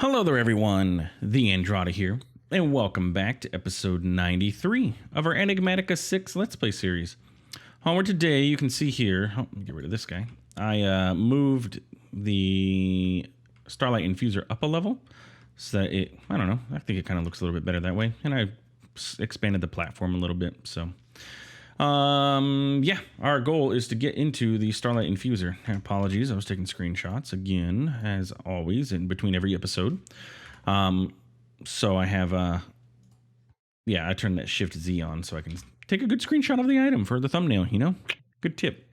Hello there, everyone. TheAndrata here, and welcome back to episode 93 of our Enigmatica 6 Let's Play series. Onward today, you can see here, let me get rid of this guy. I moved the Starlight Infuser up a level so that it, I don't know, I think it kind of looks a little bit better that way. And I expanded the platform a little bit, so. Yeah, our goal is to get into the Starlight Infuser. Apologies, I was taking screenshots again, as always, in between every episode. So I have, yeah, I turned that Shift Z on so I can take a good screenshot of the item for the thumbnail, you know? Good tip.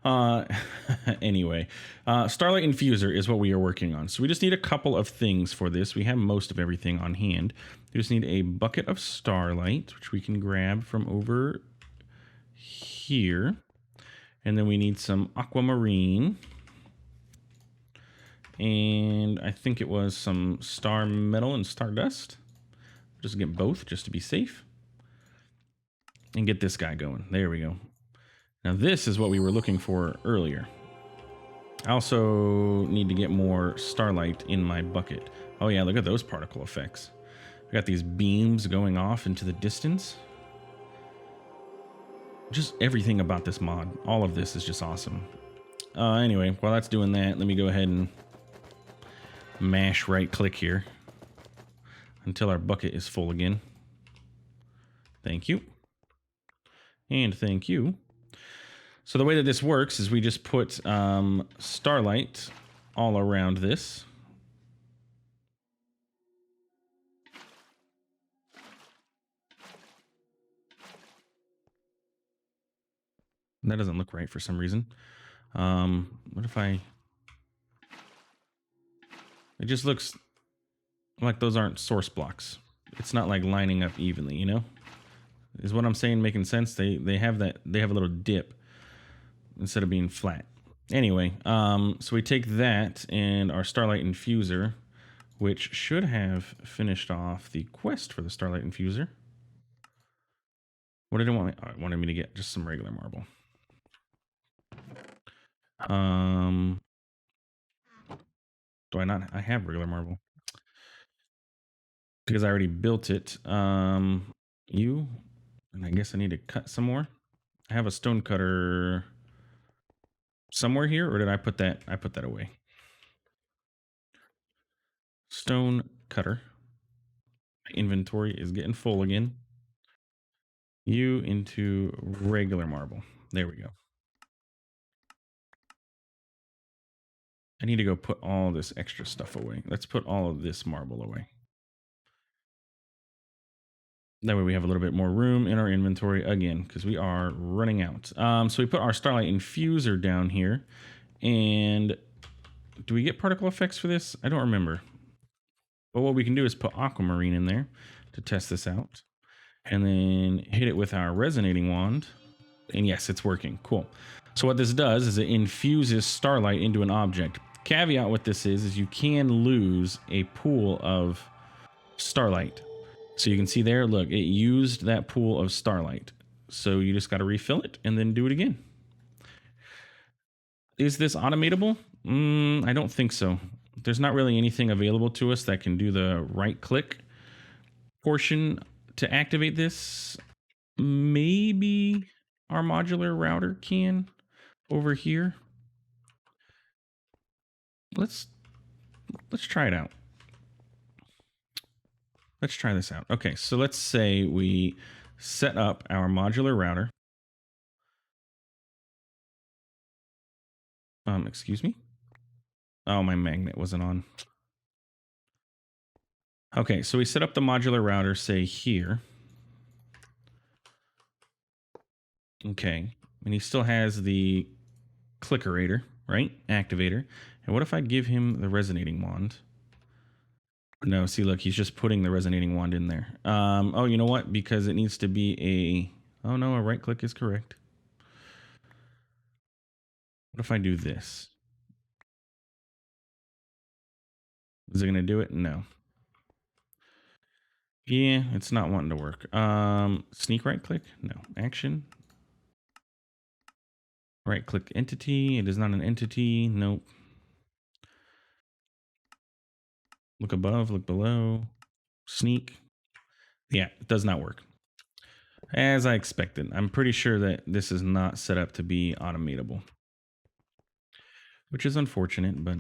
Anyway, Starlight Infuser is what we are working on. So we just need a couple of things for this. We have most of everything on hand. We just need a bucket of Starlight, which we can grab from over here, and then we need some aquamarine, and I think it was some star metal and stardust. Just get both just to be safe, and get this guy going. There we go. Now this is what we were looking for earlier. I also need to get more starlight in my bucket. Oh yeah, look at those particle effects. I got these beams going off into the distance. Just everything about this mod, all of this is just awesome. Anyway, while that's doing that, let me go ahead and mash right click here until our bucket is full again. Thank you. And thank you. So the way that this works is we just put starlight all around this. That doesn't look right for some reason. What if I... It just looks like those aren't source blocks. It's not like lining up evenly, you know? Is what I'm saying making sense? They have that, they have a little dip instead of being flat. Anyway, so we take that and our Starlight Infuser, which should have finished off the quest for the Starlight Infuser. What did it want me? Oh, it wanted me to get just some regular marble. Do I not? I have regular marble because I already built it. And I guess I need to cut some more. I have a stone cutter somewhere here, or did I put that? I put that away. Stone cutter. My inventory is getting full again. You into regular marble. There we go. I need to go put all this extra stuff away. Let's put all of this marble away. That way we have a little bit more room in our inventory again, because we are running out. So we put our Starlight Infuser down here. And do we get particle effects for this? I don't remember. But what we can do is put aquamarine in there to test this out. And then hit it with our resonating wand. And yes, it's working. Cool. So what this does is it infuses starlight into an object. Caveat with this is you can lose a pool of starlight. So you can see there, look, it used that pool of starlight. So you just got to refill it and then do it again. Is this automatable? I don't think so. There's not really anything available to us that can do the right click portion to activate this. Maybe our modular router can over here. Let's try it out. Let's try this out. Okay, so let's say we set up our modular router. Excuse me. Oh, my magnet wasn't on. Okay, so we set up the modular router, say here. Okay, and he still has the clickerator, right? Activator. And what if I give him the resonating wand? No, see, look, he's just putting the resonating wand in there. Oh, you know what? Because it needs to be a... Oh, no, a right click is correct. What if I do this? Is it going to do it? No. Yeah, it's not wanting to work. Sneak right click? No. Action. Right click entity. It is not an entity. Nope. Look above, look below. Sneak. Yeah, it does not work. As I expected. I'm pretty sure that this is not set up to be automatable. Which is unfortunate, but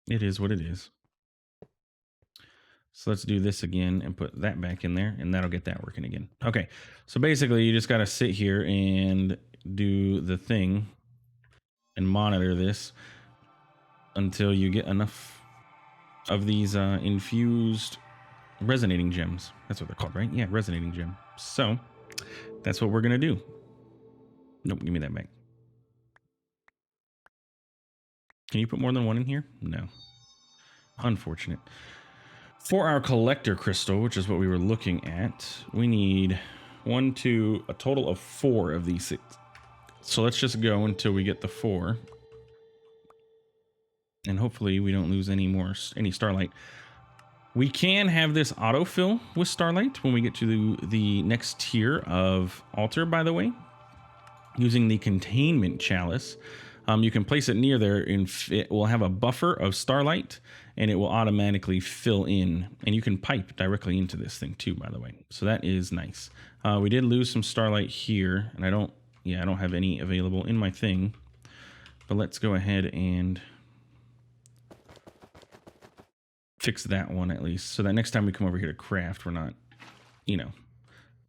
it is what it is. So let's do this again and put that back in there, and that'll get that working again. Okay, so basically you just got to sit here and do the thing and monitor this until you get enough of these infused resonating gems. That's what they're called, right? Yeah, resonating gem. So that's what we're going to do. Nope, give me that back. Can you put more than one in here? No. Unfortunate. For our collector crystal, which is what we were looking at, we need a total of 4 of these 6. So let's just go until we get the 4. And hopefully we don't lose any Starlight. We can have this autofill with Starlight when we get to the next tier of altar, by the way, using the containment chalice. You can place it near there and it will have a buffer of Starlight and it will automatically fill in, and you can pipe directly into this thing too, by the way. So that is nice. We did lose some Starlight here, and I don't have any available in my thing, but let's go ahead and fix that one at least, so that next time we come over here to craft, we're not,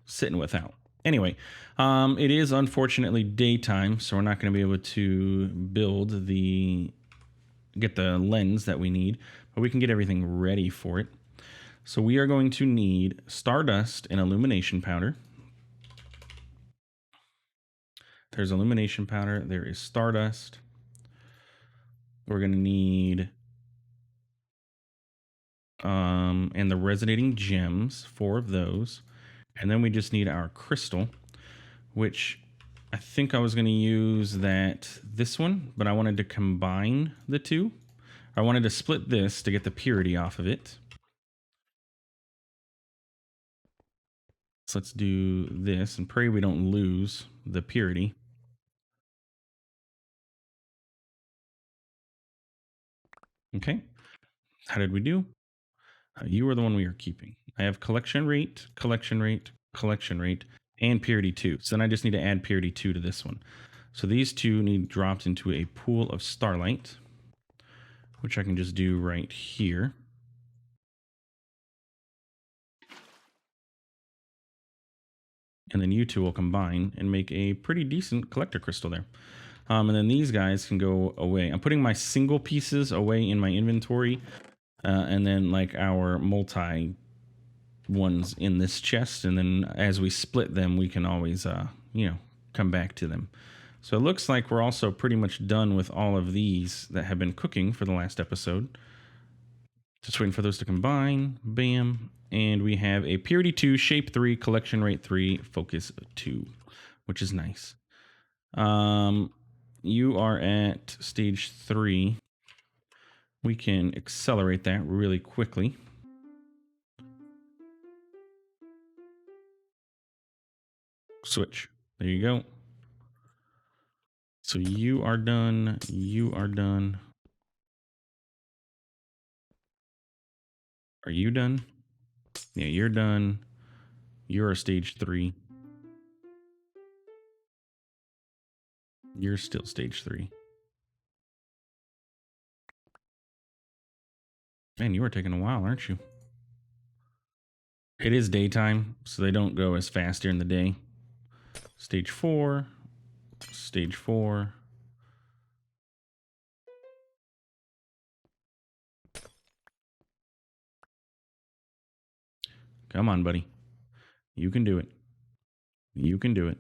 sitting without. Anyway, it is unfortunately daytime, so we're not going to be able to get the lens that we need, but we can get everything ready for it. So we are going to need Stardust and Illumination Powder. There's Illumination Powder. There is Stardust. We're going to need and the Resonating Gems, 4 of those. And then we just need our crystal, which I think I was going to use this one, but I wanted to combine the two. I wanted to split this to get the purity off of it. So let's do this and pray we don't lose the purity. Okay. How did we do? You are the one we are keeping. I have collection rate, and purity 2. So then I just need to add purity 2 to this one. So these 2 need dropped into a pool of Starlight, which I can just do right here. And then you 2 will combine and make a pretty decent collector crystal there. And then these guys can go away. I'm putting my single pieces away in my inventory, and then like our multi ones in this chest. And then as we split them, we can always, come back to them. So it looks like we're also pretty much done with all of these that have been cooking for the last episode. Just waiting for those to combine. Bam. And we have a purity 2, shape 3, collection rate 3, focus 2, which is nice. You are at stage 3. We can accelerate that really quickly. Switch. There you go. So you are done. You are done. Are you done? Yeah, you're done. You're stage 3. You're still stage 3. Man, you are taking a while, aren't you? It is daytime, so they don't go as fast during the day. Stage 4. Stage 4. Come on, buddy. You can do it. You can do it.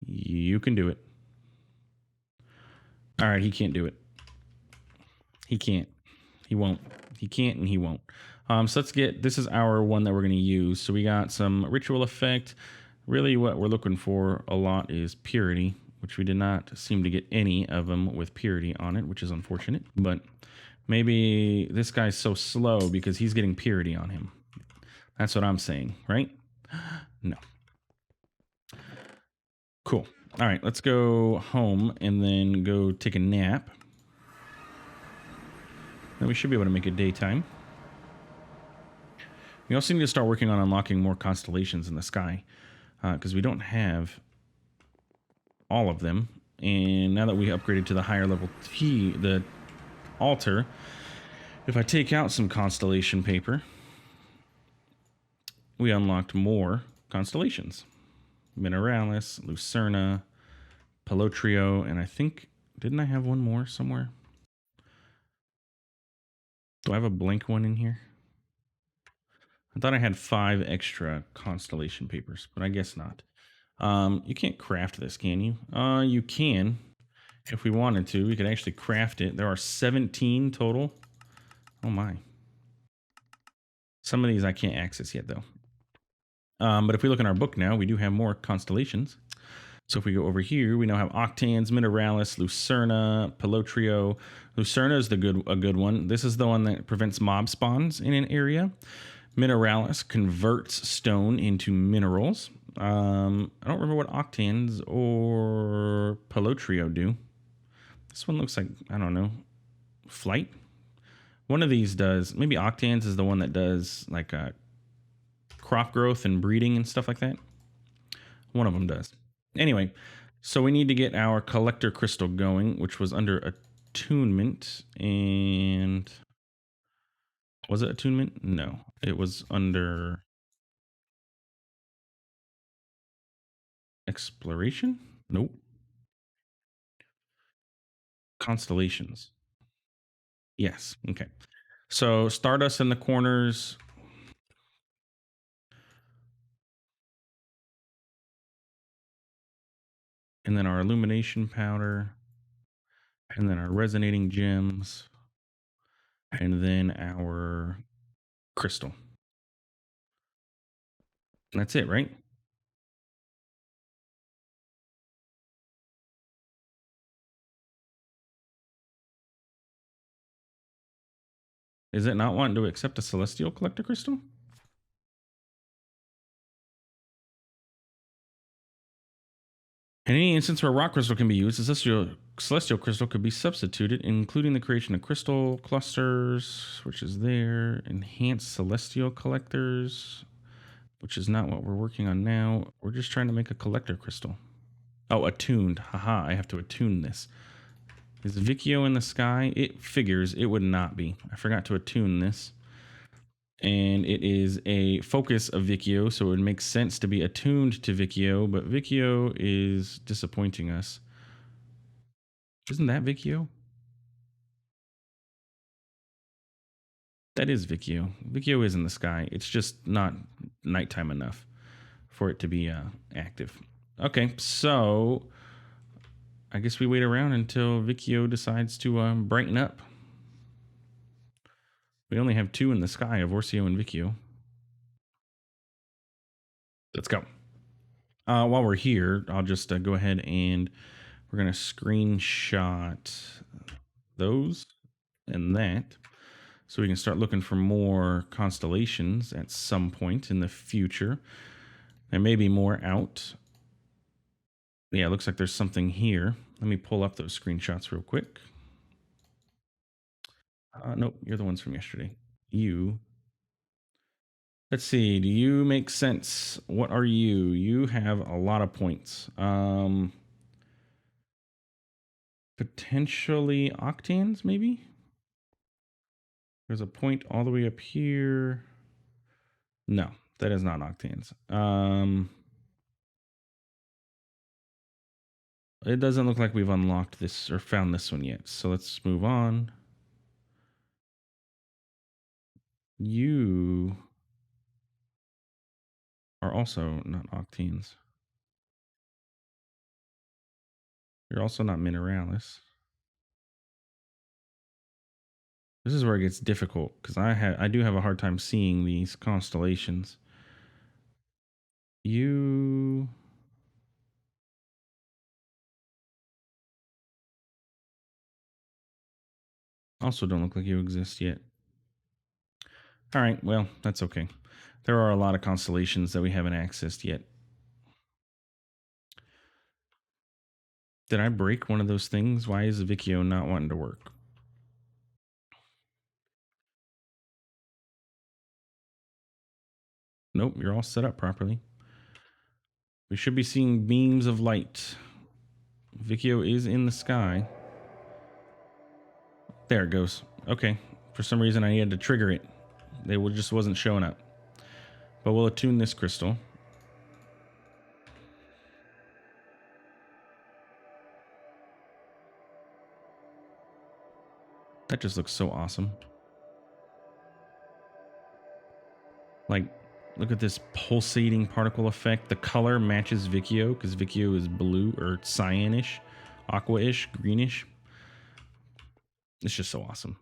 You can do it. All right, he can't do it. He can't. He won't. He can't and he won't. So let's get, this is our one that we're going to use. So we got some ritual effect. Really what we're looking for a lot is purity, which we did not seem to get any of them with purity on it, which is unfortunate. But maybe this guy's so slow because he's getting purity on him. That's what I'm saying, right? No. Cool. All right, let's go home and then go take a nap. Then we should be able to make it daytime. We also need to start working on unlocking more constellations in the sky, because we don't have all of them. And now that we upgraded to the higher level T, the altar, if I take out some constellation paper, we unlocked more constellations. Mineralis, Lucerna, Pelotrio, and I think, didn't I have one more somewhere? Do I have a blank one in here? I thought I had 5 extra constellation papers, but I guess not. You can't craft this, can you? You can. If we wanted to, we could actually craft it. There are 17 total. Oh my. Some of these I can't access yet, though. But if we look in our book now, we do have more constellations. So if we go over here, we now have Octans, Mineralis, Lucerna, Pelotrio. Lucerna is a good one. This is the one that prevents mob spawns in an area. Mineralis converts stone into minerals. I don't remember what Octans or Pelotrio do. This one looks like, I don't know, flight. One of these does. Maybe Octans is the one that does like crop growth and breeding and stuff like that. One of them does. Anyway, so we need to get our collector crystal going, which was under attunement. And was it attunement? No, it was under exploration. Nope. Constellations. Yes. Okay. So stardust in the corners. And then our illumination powder. And then our resonating gems. And then our crystal. And that's it, right? Is it not wanting to accept a celestial collector crystal? In any instance where a rock crystal can be used, a celestial crystal could be substituted, including the creation of crystal clusters, which is there, enhanced celestial collectors, which is not what we're working on now. We're just trying to make a collector crystal. Oh, attuned. Haha, I have to attune this. Is Vicchio in the sky? It figures it would not be. I forgot to attune this. And it is a focus of Vicchio, so it would make sense to be attuned to Vicchio, but Vicchio is disappointing us. Isn't that Vicchio? That is Vicchio. Vicchio is in the sky. It's just not nighttime enough for it to be active. Okay, so I guess we wait around until Vicchio decides to brighten up. We only have 2 in the sky of Orsio and Vicchio. Let's go. While we're here, I'll just go ahead and we're going to screenshot those and that so we can start looking for more constellations at some point in the future. There may be more out. Yeah, it looks like there's something here. Let me pull up those screenshots real quick. Nope, you're the ones from yesterday. You. Let's see. Do you make sense? What are you? You have a lot of points. Potentially octans, maybe? There's a point all the way up here. No, that is not octans. It doesn't look like we've unlocked this or found this one yet. So let's move on. You are also not octans. You're also not mineralis. This is where it gets difficult because I do have a hard time seeing these constellations. You also don't look like you exist yet. All right, well, that's okay. There are a lot of constellations that we haven't accessed yet. Did I break one of those things? Why is Vicchio not wanting to work? Nope, you're all set up properly. We should be seeing beams of light. Vicchio is in the sky. There it goes. Okay. For some reason, I had to trigger it. It just wasn't showing up. But we'll attune this crystal. That just looks so awesome. Like, look at this pulsating particle effect. The color matches Vicchio because Vicchio is blue or cyanish, aqua-ish, greenish. It's just so awesome.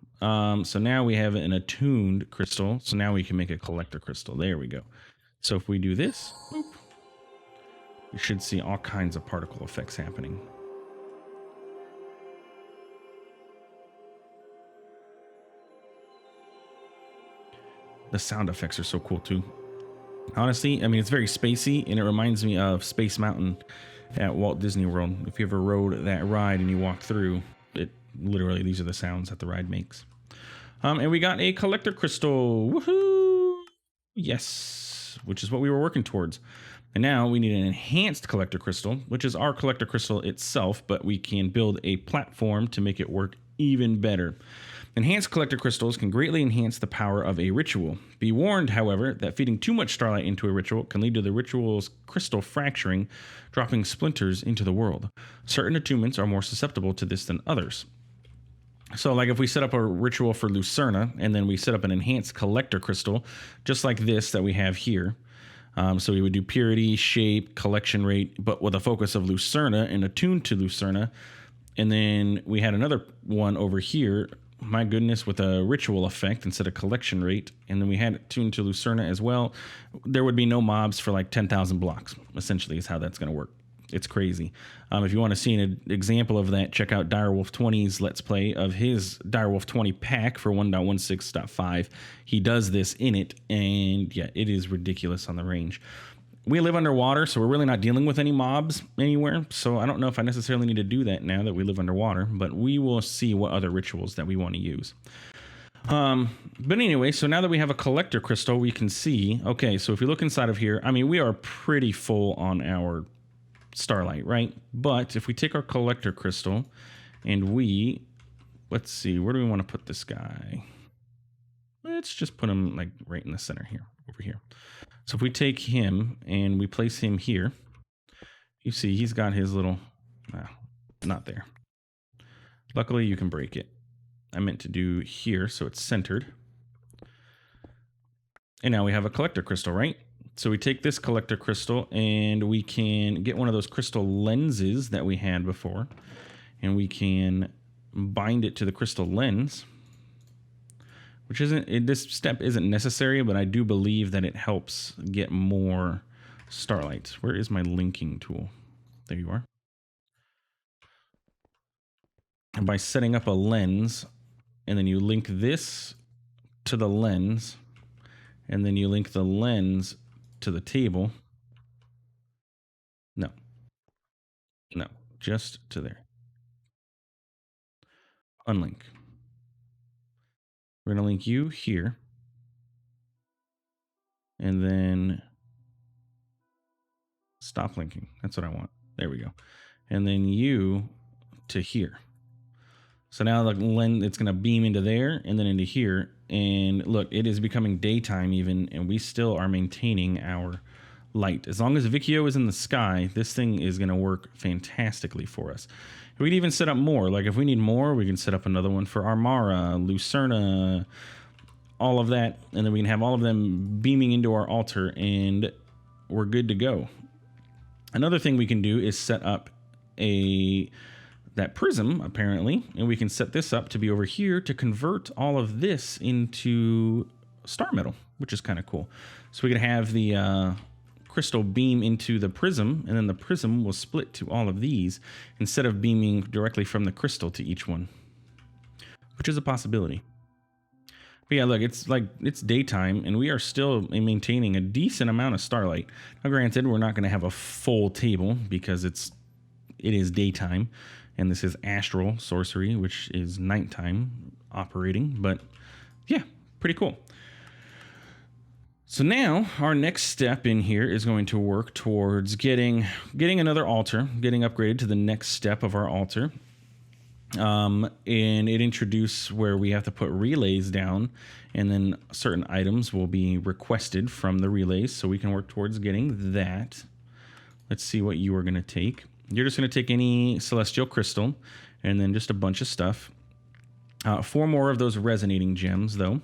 So now we have an attuned crystal. So now we can make a collector crystal. There we go. So if we do this, boop, we should see all kinds of particle effects happening. The sound effects are so cool too. Honestly, I mean, it's very spacey, and it reminds me of Space Mountain at Walt Disney World. If you ever rode that ride and you walk through, it literally, these are the sounds that the ride makes. And we got a collector crystal. Woohoo! Yes, which is what we were working towards. And now we need an enhanced collector crystal, which is our collector crystal itself, but we can build a platform to make it work even better. Enhanced collector crystals can greatly enhance the power of a ritual. Be warned, however, that feeding too much starlight into a ritual can lead to the ritual's crystal fracturing, dropping splinters into the world. Certain attunements are more susceptible to this than others. So like if we set up a ritual for Lucerna and then we set up an enhanced collector crystal, just like this that we have here. So we would do purity, shape, collection rate, but with a focus of Lucerna and attuned to Lucerna. And then we had another one over here, my goodness, with a ritual effect instead of collection rate. And then we had it tuned to Lucerna as well. There would be no mobs for like 10,000 blocks, essentially is how that's going to work. It's crazy. If you want to see an example of that, check out Direwolf 20's Let's Play of his Direwolf 20 pack for 1.16.5. He does this in it, and yeah, it is ridiculous on the range. We live underwater, so we're really not dealing with any mobs anywhere, so I don't know if I necessarily need to do that now that we live underwater, but we will see what other rituals that we want to use. But anyway, so now that we have a collector crystal, we can see, okay, so if you look inside of here, I mean, we are pretty full on our Starlight, right? But if we take our collector crystal and we, let's see, where do we want to put this guy? Let's just put him like right in the center here, over here. So if we take him and we place him here, you see he's got his little, not there. Luckily you can break it. I meant to do here so it's centered. And now we have a collector crystal, right? So we take this collector crystal and we can get one of those crystal lenses that we had before, and we can bind it to the crystal lens, which isn't, this step isn't necessary, but I do believe that it helps get more starlight. Where is my linking tool? There you are. And by setting up a lens, and then you link this to the lens, and then you link the lens to the table. No, just to there. Unlink. We're going to link you here. And then stop linking. That's what I want. There we go. And then you to here. So now the lens, it's going to beam into there and then into here. And look, it is becoming daytime even, and we still are maintaining our light. As long as Vicchio is in the sky, this thing is going to work fantastically for us. We can even set up more. Like if we need more, we can set up another one for Armara, Lucerna, all of that. And then we can have all of them beaming into our altar and we're good to go. Another thing we can do is set up that prism, apparently, and we can set this up to be over here to convert all of this into star metal, which is kind of cool. So we can have the crystal beam into the prism, and then the prism will split to all of these instead of beaming directly from the crystal to each one, which is a possibility. But yeah, look, it's daytime, and we are still maintaining a decent amount of starlight. Now, granted, we're not going to have a full table because it is daytime. And this is Astral Sorcery, which is nighttime operating. But yeah, pretty cool. So now our next step in here is going to work towards getting another altar, getting upgraded to the next step of our altar. And it introduces where we have to put relays down, and then certain items will be requested from the relays, so we can work towards getting that. Let's see what you are going to take. You're just going to take any celestial crystal, and then just a bunch of stuff. 4 more of those resonating gems, though.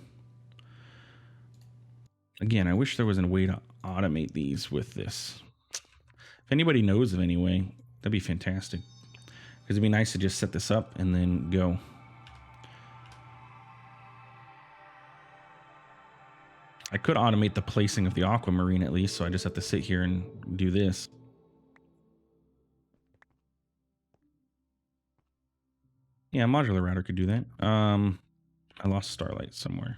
Again, I wish there was a way to automate these with this. If anybody knows of any way, that'd be fantastic. Because it'd be nice to just set this up and then go. I could automate the placing of the aquamarine at least, so I just have to sit here and do this. Yeah, a modular router could do that. I lost Starlight somewhere.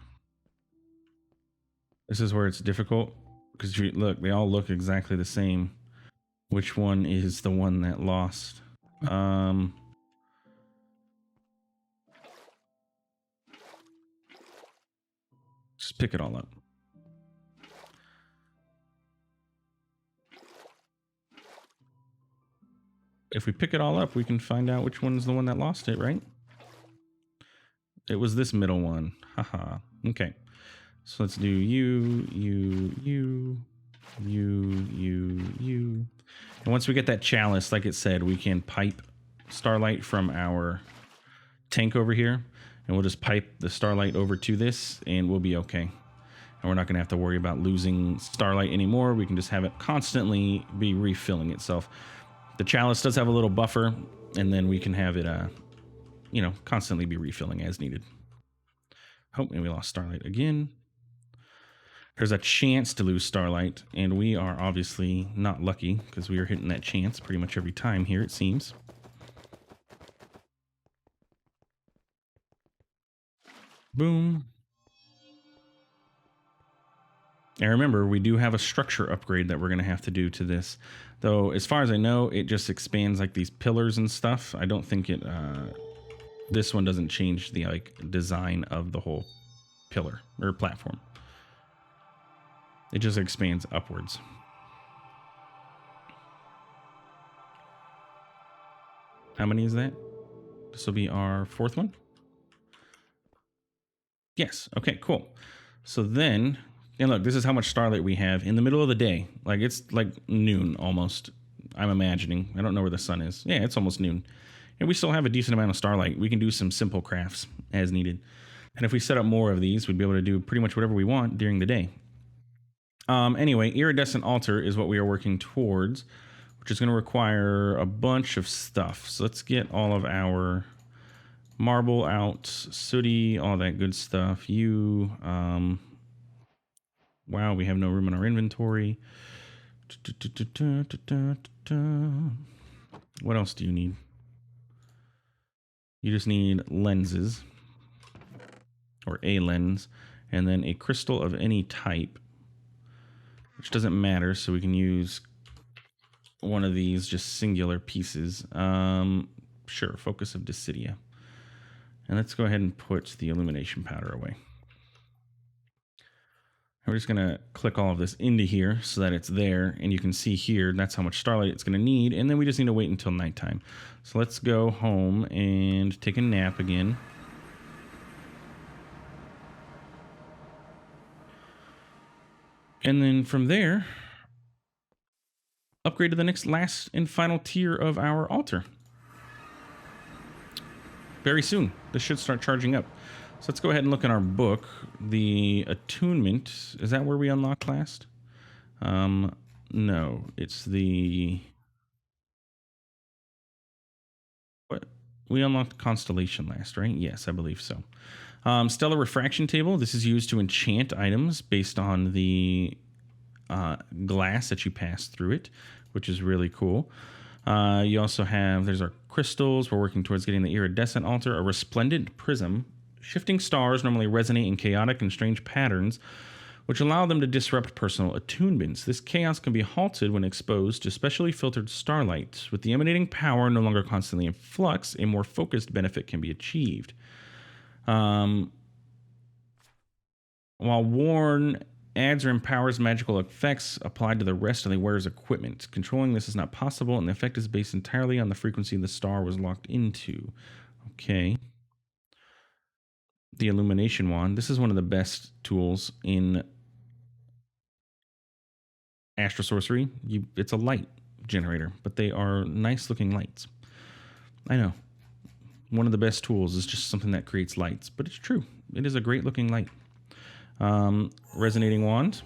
This is where it's difficult, because look, they all look exactly the same. Which one is the one that lost? Just pick it all up. If we pick it all up, we can find out which one's the one that lost it, right? It was this middle one. Haha. Okay. So let's do you. And once we get that chalice, like it said, we can pipe Starlight from our tank over here, and we'll just pipe the Starlight over to this, and we'll be okay. And we're not going to have to worry about losing Starlight anymore. We can just have it constantly be refilling itself. The chalice does have a little buffer, and then we can have it, you know, constantly be refilling as needed. Oh, and we lost Starlight again. There's a chance to lose Starlight, and we are obviously not lucky because we are hitting that chance pretty much every time here, it seems. Boom. And remember, we do have a structure upgrade that we're going to have to do to this. Though, as far as I know, it just expands like these pillars and stuff. I don't think it... this one doesn't change the like design of the whole pillar or platform. It just expands upwards. How many is that? This will be our 4th one. Yes. Okay, cool. So then, and look, this is how much Starlight we have in the middle of the day. Like, it's like noon almost, I'm imagining. I don't know where the sun is. Yeah, it's almost noon. And we still have a decent amount of Starlight. We can do some simple crafts as needed. And if we set up more of these, we'd be able to do pretty much whatever we want during the day. Anyway, Iridescent Altar is what we are working towards, which is going to require a bunch of stuff. So let's get all of our marble out, sooty, all that good stuff. Wow, we have no room in our inventory. What else do you need? You just need lenses, or a lens, and then a crystal of any type, which doesn't matter, so we can use one of these just singular pieces. Sure, Focus of Dissidia. And let's go ahead and put the illumination powder away. And we're just going to click all of this into here so that it's there, and you can see here that's how much Starlight it's going to need, and then we just need to wait until nighttime. So let's go home and take a nap again. And then from there, upgrade to the next last and final tier of our altar. Very soon. This should start charging up. So let's go ahead and look in our book. The attunement, is that where we unlocked last? No, it's the... What? We unlocked constellation last, right? Yes, I believe so. Stellar refraction table. This is used to enchant items based on the glass that you pass through it, which is really cool. You also have, there's our crystals. We're working towards getting the iridescent altar, a resplendent prism. Shifting stars normally resonate in chaotic and strange patterns, which allow them to disrupt personal attunements. This chaos can be halted when exposed to specially filtered starlight. With the emanating power no longer constantly in flux, a more focused benefit can be achieved. While worn adds or empowers magical effects applied to the rest of the wearer's equipment. Controlling this is not possible, and the effect is based entirely on the frequency the star was locked into. Okay. The illumination wand. This is one of the best tools in Astral Sorcery. It's a light generator, but they are nice looking lights. I know. One of the best tools is just something that creates lights, but it's true. It is a great looking light. Resonating wand.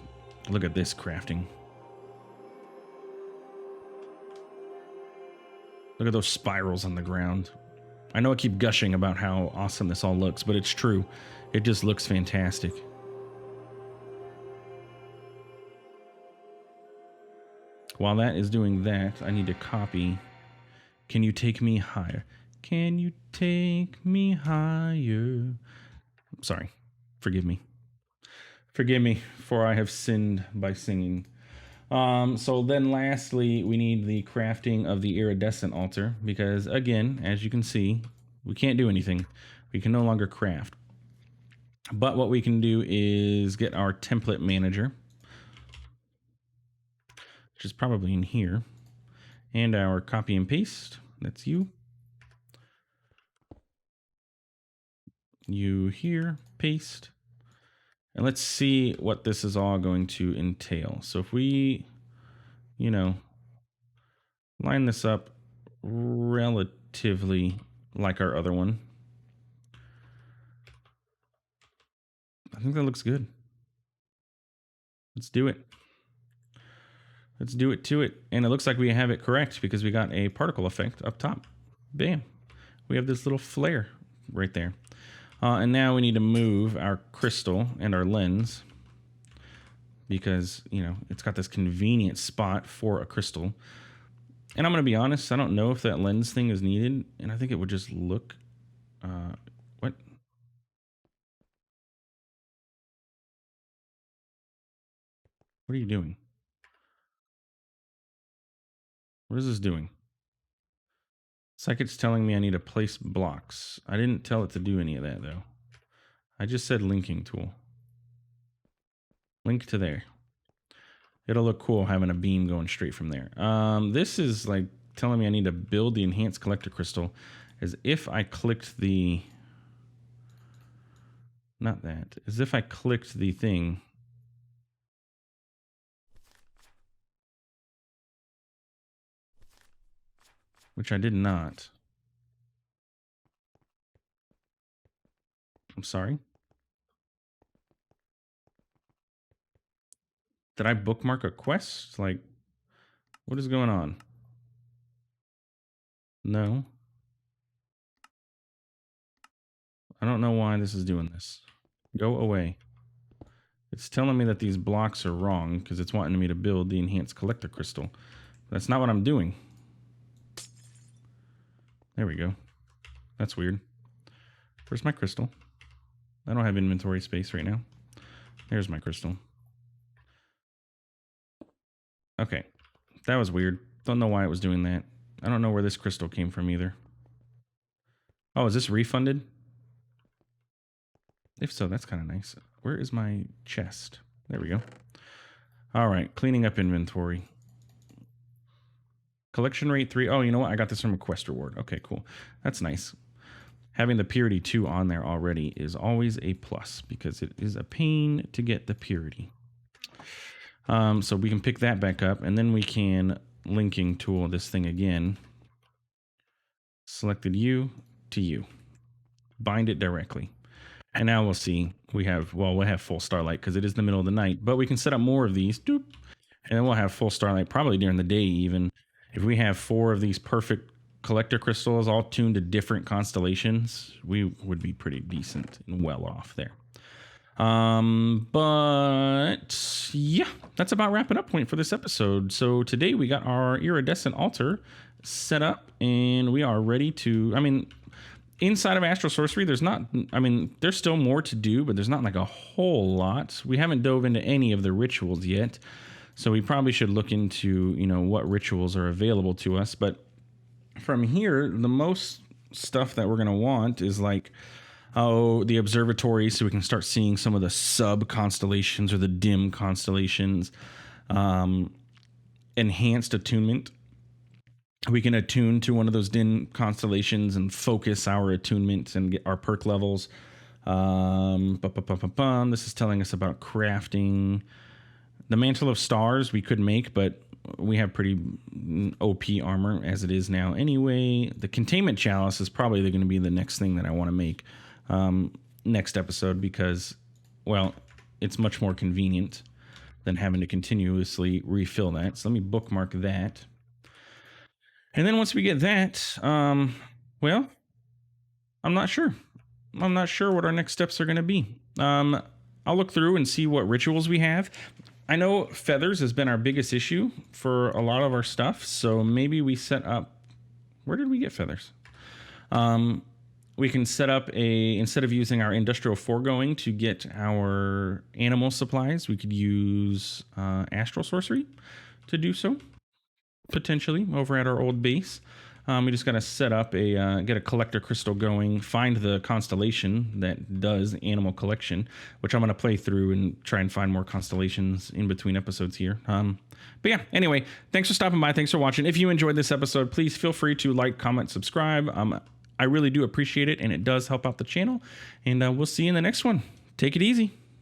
Look at this crafting. Look at those spirals on the ground. I know I keep gushing about how awesome this all looks, but it's true. It just looks fantastic. While that is doing that, I need to copy. Can you take me higher? Can you take me higher? Sorry. Forgive me. Forgive me, for I have sinned by singing. So then lastly, we need the crafting of the Iridescent altar, because again, as you can see, we can't do anything. We can no longer craft. But what we can do is get our template manager, which is probably in here, and our copy and paste. That's you. You here, paste. And let's see what this is all going to entail. So if we, line this up relatively like our other one, I think that looks good. Let's do it. Let's do it to it. And it looks like we have it correct because we got a particle effect up top. Bam. We have this little flare right there. And now we need to move our crystal and our lens because, it's got this convenient spot for a crystal. And I'm going to be honest, I don't know if that lens thing is needed. And I think it would just look... what? What are you doing? What is this doing? It's like it's telling me I need to place blocks. I didn't tell it to do any of that, though. I just said linking tool. Link to there. It'll look cool having a beam going straight from there. This is like telling me I need to build the enhanced collector crystal as if I clicked the... Not that. As if I clicked the thing. Which I did not. I'm sorry. Did I bookmark a quest? Like, what is going on? No. I don't know why this is doing this. Go away. It's telling me that these blocks are wrong because it's wanting me to build the enhanced collector crystal. That's not what I'm doing. There we go. That's weird. Where's my crystal? I don't have inventory space right now. There's my crystal. Okay. That was weird. Don't know why it was doing that. I don't know where this crystal came from either. Oh, is this refunded? If so, that's kind of nice. Where is my chest? There we go. All right. Cleaning up inventory. Collection rate 3. Oh, you know what? I got this from a quest reward. Okay, cool. That's nice. Having the purity 2 on there already is always a plus because it is a pain to get the purity. So we can pick that back up and then we can linking tool this thing again. Selected you to you. Bind it directly. And now we'll see. We'll have full starlight because it is the middle of the night, but we can set up more of these. Doop, and then we'll have full starlight probably during the day even. If we have 4 of these perfect collector crystals all tuned to different constellations, we would be pretty decent and well off there. But yeah, that's about wrapping up point for this episode. So today we got our iridescent altar set up and we are ready to, inside of Astral Sorcery, there's still more to do, but there's not like a whole lot. We haven't dove into any of the rituals yet. So we probably should look into, what rituals are available to us. But from here, the most stuff that we're going to want is like Oh, the observatory, so we can start seeing some of the sub constellations or the dim constellations. Enhanced attunement. We can attune to one of those dim constellations and focus our attunement and get our perk levels. This is telling us about crafting. The Mantle of Stars we could make, but we have pretty OP armor as it is now anyway. The Containment Chalice is probably going to be the next thing that I want to make next episode because, well, it's much more convenient than having to continuously refill that. So let me bookmark that. And then once we get that, well, I'm not sure. I'm not sure what our next steps are going to be. I'll look through and see what rituals we have. I know feathers has been our biggest issue for a lot of our stuff, so maybe we set up... Where did we get feathers? We can set up instead of using our industrial foregoing to get our animal supplies, we could use Astral Sorcery to do so, potentially, over at our old base. We just got to set up get a collector crystal going, find the constellation that does animal collection, which I'm going to play through and try and find more constellations in between episodes here. But yeah, anyway, thanks for stopping by. Thanks for watching. If you enjoyed this episode, please feel free to like, comment, subscribe. I really do appreciate it, and it does help out the channel. And we'll see you in the next one. Take it easy.